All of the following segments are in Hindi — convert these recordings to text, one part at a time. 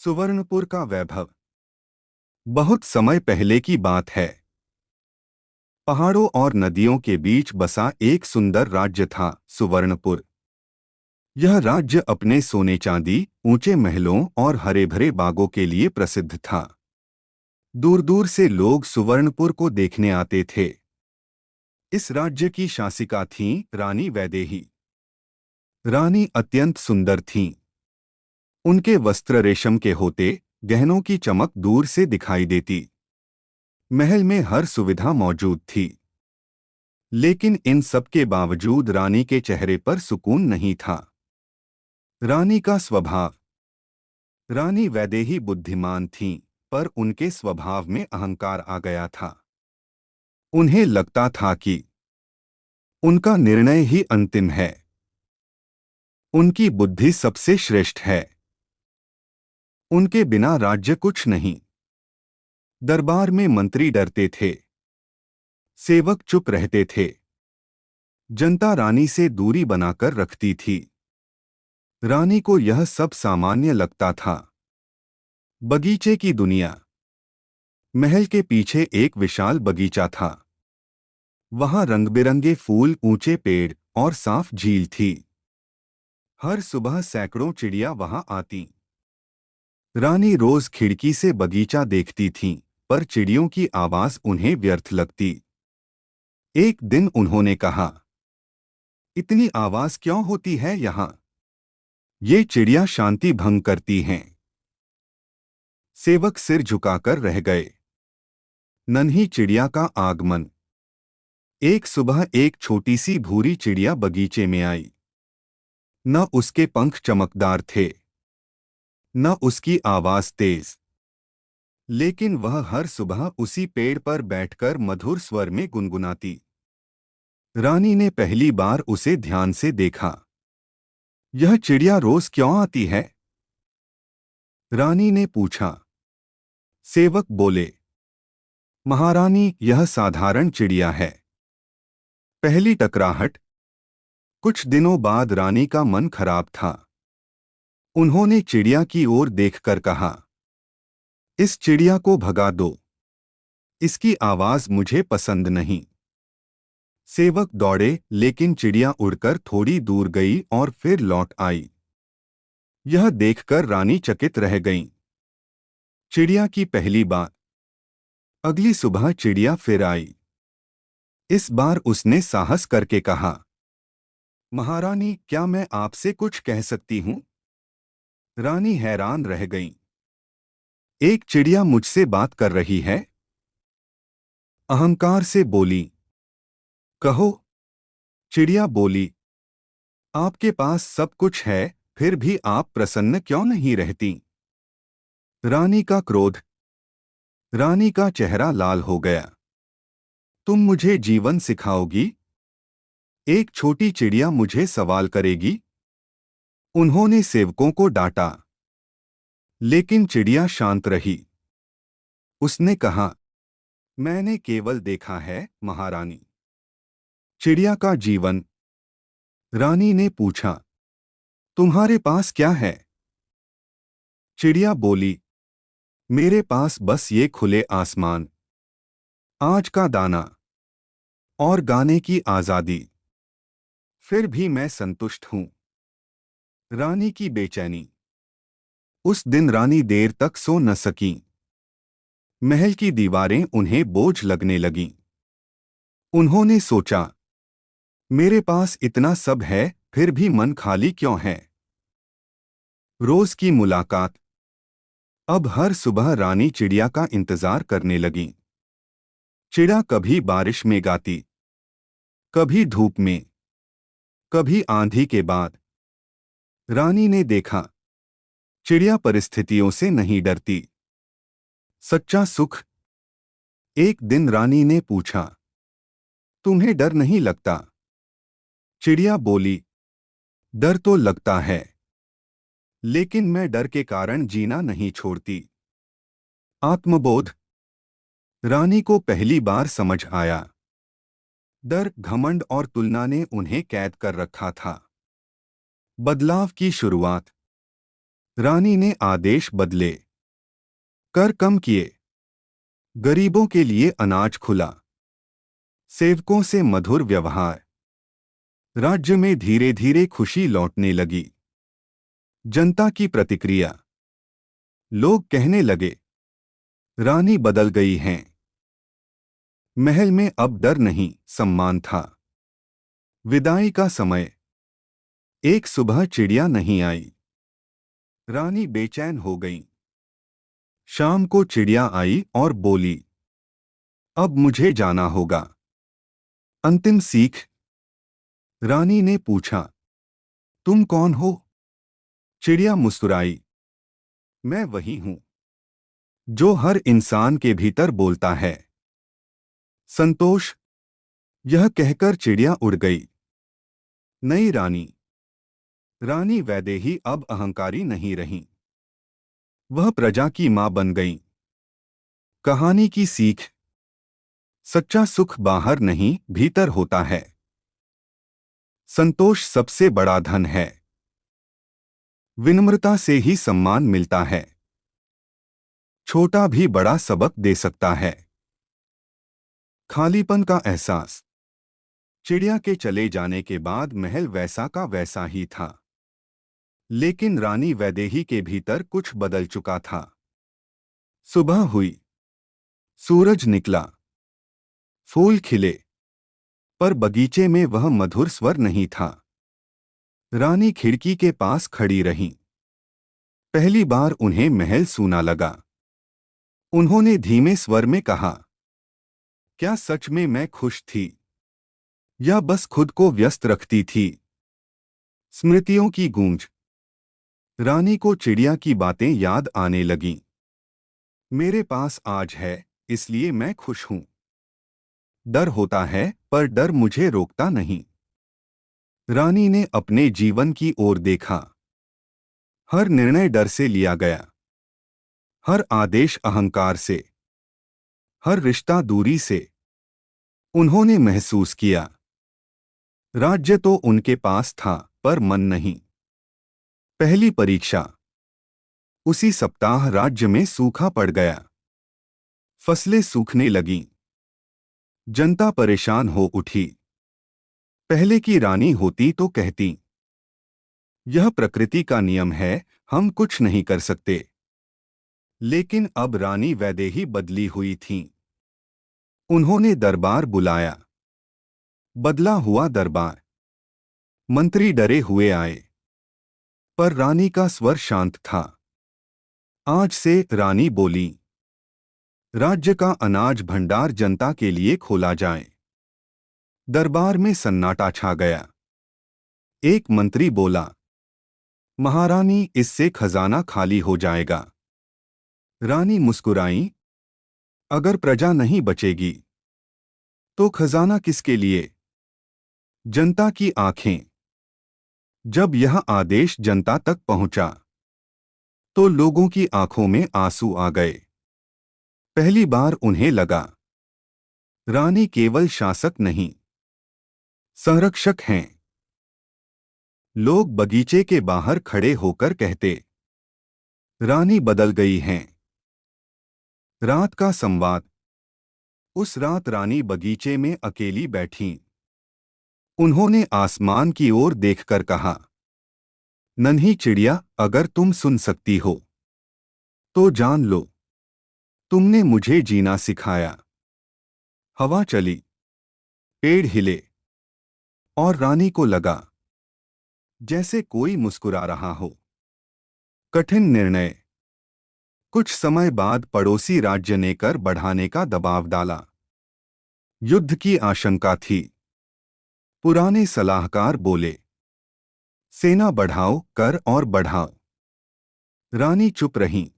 सुवर्णपुर का वैभव। बहुत समय पहले की बात है। पहाड़ों और नदियों के बीच बसा एक सुंदर राज्य था, सुवर्णपुर। यह राज्य अपने सोने चांदी, ऊंचे महलों और हरे भरे बागों के लिए प्रसिद्ध था। दूर दूर से लोग सुवर्णपुर को देखने आते थे। इस राज्य की शासिका थीं रानी वैदेही। रानी अत्यंत सुंदर थीं। उनके वस्त्र रेशम के होते, गहनों की चमक दूर से दिखाई देती। महल में हर सुविधा मौजूद थी। लेकिन इन सब के बावजूद रानी के चेहरे पर सुकून नहीं था। रानी का स्वभाव। रानी वैदेही बुद्धिमान थीं, पर उनके स्वभाव में अहंकार आ गया था। उन्हें लगता था कि उनका निर्णय ही अंतिम है। उनकी बुद्धि सबसे श्रेष्ठ है। उनके बिना राज्य कुछ नहीं। दरबार में मंत्री डरते थे। सेवक चुप रहते थे। जनता रानी से दूरी बनाकर रखती थी। रानी को यह सब सामान्य लगता था। बगीचे की दुनिया। महल के पीछे एक विशाल बगीचा था। वहां रंग-बिरंगे फूल, ऊंचे पेड़ और साफ झील थी। हर सुबह सैकड़ों चिड़िया वहां आतीं। रानी रोज खिड़की से बगीचा देखती थीं, पर चिड़ियों की आवाज उन्हें व्यर्थ लगती। एक दिन उन्होंने कहा, इतनी आवाज क्यों होती है यहाँ? ये चिड़िया शांति भंग करती हैं। सेवक सिर झुकाकर रह गए। नन्ही चिड़िया का आगमन। एक सुबह एक छोटी सी भूरी चिड़िया बगीचे में आई। न उसके पंख चमकदार थे, न उसकी आवाज तेज। लेकिन वह हर सुबह उसी पेड़ पर बैठकर मधुर स्वर में गुनगुनाती। रानी ने पहली बार उसे ध्यान से देखा। यह चिड़िया रोज क्यों आती है? रानी ने पूछा। सेवक बोले, महारानी, यह साधारण चिड़िया है। पहली टकराहट। कुछ दिनों बाद रानी का मन खराब था। उन्होंने चिड़िया की ओर देखकर कहा, इस चिड़िया को भगा दो। इसकी आवाज मुझे पसंद नहीं। सेवक दौड़े, लेकिन चिड़िया उड़कर थोड़ी दूर गई और फिर लौट आई। यह देखकर रानी चकित रह गईं। चिड़िया की पहली बात। अगली सुबह चिड़िया फिर आई। इस बार उसने साहस करके कहा, महारानी, क्या मैं आपसे कुछ कह सकती हूँ? रानी हैरान रह गईं। एक चिड़िया मुझसे बात कर रही है? अहंकार से बोली। कहो। चिड़िया बोली, आपके पास सब कुछ है, फिर भी आप प्रसन्न क्यों नहीं रहती? रानी का क्रोध। रानी का चेहरा लाल हो गया। तुम मुझे जीवन सिखाओगी? एक छोटी चिड़िया मुझे सवाल करेगी? उन्होंने सेवकों को डांटा। लेकिन चिड़िया शांत रही। उसने कहा, मैंने केवल देखा है, महारानी। चिड़िया का जीवन। रानी ने पूछा, तुम्हारे पास क्या है? चिड़िया बोली, मेरे पास बस ये खुले आसमान, आज का दाना और गाने की आजादी। फिर भी मैं संतुष्ट हूं। रानी की बेचैनी। उस दिन रानी देर तक सो न सकीं। महल की दीवारें उन्हें बोझ लगने लगीं। उन्होंने सोचा, मेरे पास इतना सब है, फिर भी मन खाली क्यों है? रोज की मुलाकात। अब हर सुबह रानी चिड़िया का इंतजार करने लगीं। चिड़िया कभी बारिश में गाती, कभी धूप में, कभी आंधी के बाद। रानी ने देखा, चिड़िया परिस्थितियों से नहीं डरती। सच्चा सुख। एक दिन रानी ने पूछा, तुम्हें डर नहीं लगता? चिड़िया बोली, डर तो लगता है, लेकिन मैं डर के कारण जीना नहीं छोड़ती। आत्मबोध। रानी को पहली बार समझ आया। डर, घमंड और तुलना ने उन्हें कैद कर रखा था। बदलाव की शुरुआत। रानी ने आदेश बदले, कर कम किए, गरीबों के लिए अनाज खुला, सेवकों से मधुर व्यवहार। राज्य में धीरे धीरे खुशी लौटने लगी। जनता की प्रतिक्रिया, लोग कहने लगे, रानी बदल गई हैं। महल में अब डर नहीं, सम्मान था। विदाई का समय। एक सुबह चिड़िया नहीं आई। रानी बेचैन हो गई। शाम को चिड़िया आई और बोली, अब मुझे जाना होगा। अंतिम सीख। रानी ने पूछा, तुम कौन हो? चिड़िया मुस्कुराई, मैं वही हूं जो हर इंसान के भीतर बोलता है, संतोष। यह कहकर चिड़िया उड़ गई। नई रानी। रानी वैदेही अब अहंकारी नहीं रही। वह प्रजा की मां बन गई। कहानी की सीख, सच्चा सुख बाहर नहीं, भीतर होता है। संतोष सबसे बड़ा धन है। विनम्रता से ही सम्मान मिलता है। छोटा भी बड़ा सबक दे सकता है। खालीपन का एहसास। चिड़िया के चले जाने के बाद महल वैसा का वैसा ही था, लेकिन रानी वैदेही के भीतर कुछ बदल चुका था। सुबह हुई, सूरज निकला, फूल खिले, पर बगीचे में वह मधुर स्वर नहीं था। रानी खिड़की के पास खड़ी रहीं। पहली बार उन्हें महल सूना लगा। उन्होंने धीमे स्वर में कहा, क्या सच में मैं खुश थी, या बस खुद को व्यस्त रखती थी? स्मृतियों की गूंज। रानी को चिड़िया की बातें याद आने लगीं। मेरे पास आज है, इसलिए मैं खुश हूं। डर होता है, पर डर मुझे रोकता नहीं। रानी ने अपने जीवन की ओर देखा। हर निर्णय डर से लिया गया, हर आदेश अहंकार से, हर रिश्ता दूरी से। उन्होंने महसूस किया, राज्य तो उनके पास था, पर मन नहीं। पहली परीक्षा। उसी सप्ताह राज्य में सूखा पड़ गया। फसलें सूखने लगीं। जनता परेशान हो उठी। पहले की रानी होती तो कहती, यह प्रकृति का नियम है, हम कुछ नहीं कर सकते। लेकिन अब रानी वैदेही बदली हुई थीं। उन्होंने दरबार बुलाया। बदला हुआ दरबार। मंत्री डरे हुए आए, पर रानी का स्वर शांत था। आज से, रानी बोली, राज्य का अनाज भंडार जनता के लिए खोला जाए। दरबार में सन्नाटा छा गया। एक मंत्री बोला, महारानी, इससे खजाना खाली हो जाएगा। रानी मुस्कुराई, अगर प्रजा नहीं बचेगी तो खजाना किसके लिए? जनता की आंखें। जब यह आदेश जनता तक पहुंचा तो लोगों की आंखों में आंसू आ गए। पहली बार उन्हें लगा, रानी केवल शासक नहीं, संरक्षक हैं। लोग बगीचे के बाहर खड़े होकर कहते, रानी बदल गई हैं। रात का संवाद। उस रात रानी बगीचे में अकेली बैठीं। उन्होंने आसमान की ओर देखकर कहा, नन्ही चिड़िया, अगर तुम सुन सकती हो तो जान लो, तुमने मुझे जीना सिखाया। हवा चली, पेड़ हिले, और रानी को लगा जैसे कोई मुस्कुरा रहा हो। कठिन निर्णय। कुछ समय बाद पड़ोसी राज्य ने कर बढ़ाने का दबाव डाला। युद्ध की आशंका थी। पुराने सलाहकार बोले, सेना बढ़ाओ, कर और बढ़ाओ। रानी चुप रहीं।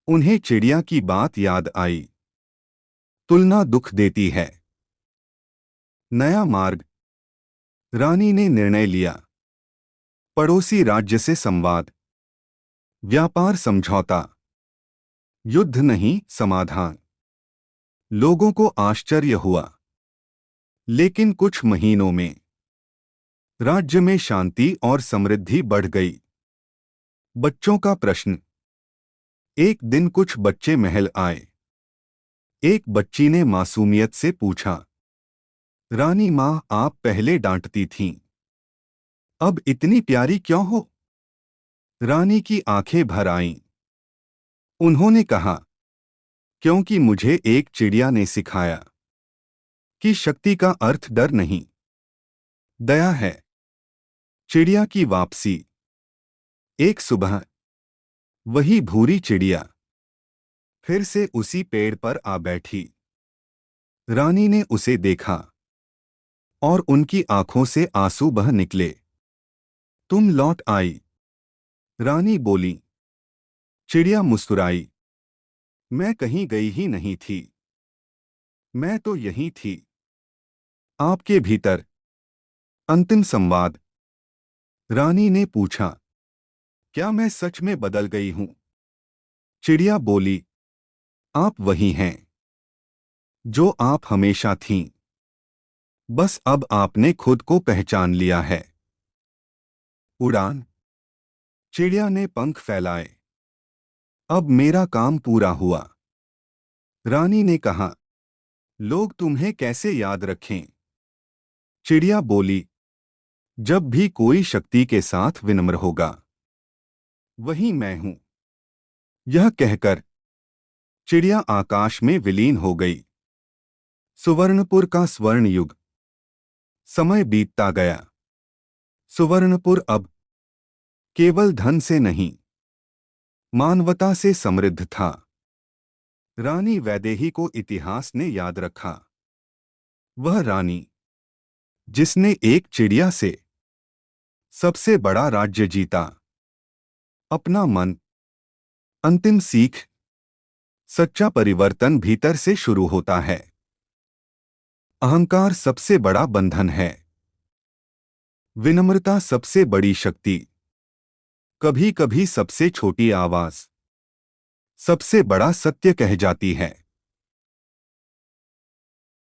उन्हें चिड़िया की बात याद आई, तुलना दुख देती है। नया मार्ग। रानी ने निर्णय लिया, पड़ोसी राज्य से संवाद, व्यापार समझौता, युद्ध नहीं, समाधान। लोगों को आश्चर्य हुआ, लेकिन कुछ महीनों में राज्य में शांति और समृद्धि बढ़ गई। बच्चों का प्रश्न। एक दिन कुछ बच्चे महल आए। एक बच्ची ने मासूमियत से पूछा, रानी माँ, आप पहले डांटती थीं, अब इतनी प्यारी क्यों हो? रानी की आंखें भर आईं। उन्होंने कहा, क्योंकि मुझे एक चिड़िया ने सिखाया कि शक्ति का अर्थ डर नहीं, दया है। चिड़िया की वापसी। एक सुबह वही भूरी चिड़िया फिर से उसी पेड़ पर आ बैठी। रानी ने उसे देखा और उनकी आंखों से आंसू बह निकले। तुम लौट आई, रानी बोली। चिड़िया मुस्कुराई, मैं कहीं गई ही नहीं थी, मैं तो यहीं थी, आपके भीतर। अंतिम संवाद। रानी ने पूछा, क्या मैं सच में बदल गई हूं? चिड़िया बोली, आप वही हैं जो आप हमेशा थीं, बस अब आपने खुद को पहचान लिया है। उड़ान। चिड़िया ने पंख फैलाए। अब मेरा काम पूरा हुआ। रानी ने कहा, लोग तुम्हें कैसे याद रखें? चिड़िया बोली, जब भी कोई शक्ति के साथ विनम्र होगा, वही मैं हूं। यह कहकर चिड़िया आकाश में विलीन हो गई। सुवर्णपुर का स्वर्ण युग। समय बीतता गया। सुवर्णपुर अब केवल धन से नहीं, मानवता से समृद्ध था। रानी वैदेही को इतिहास ने याद रखा। वह रानी जिसने एक चिड़िया से सबसे बड़ा राज्य जीता। अपना मन। अंतिम सीख। सच्चा परिवर्तन भीतर से शुरू होता है। अहंकार सबसे बड़ा बंधन है, विनम्रता सबसे बड़ी शक्ति। कभी कभी सबसे छोटी आवाज सबसे बड़ा सत्य कह जाती है।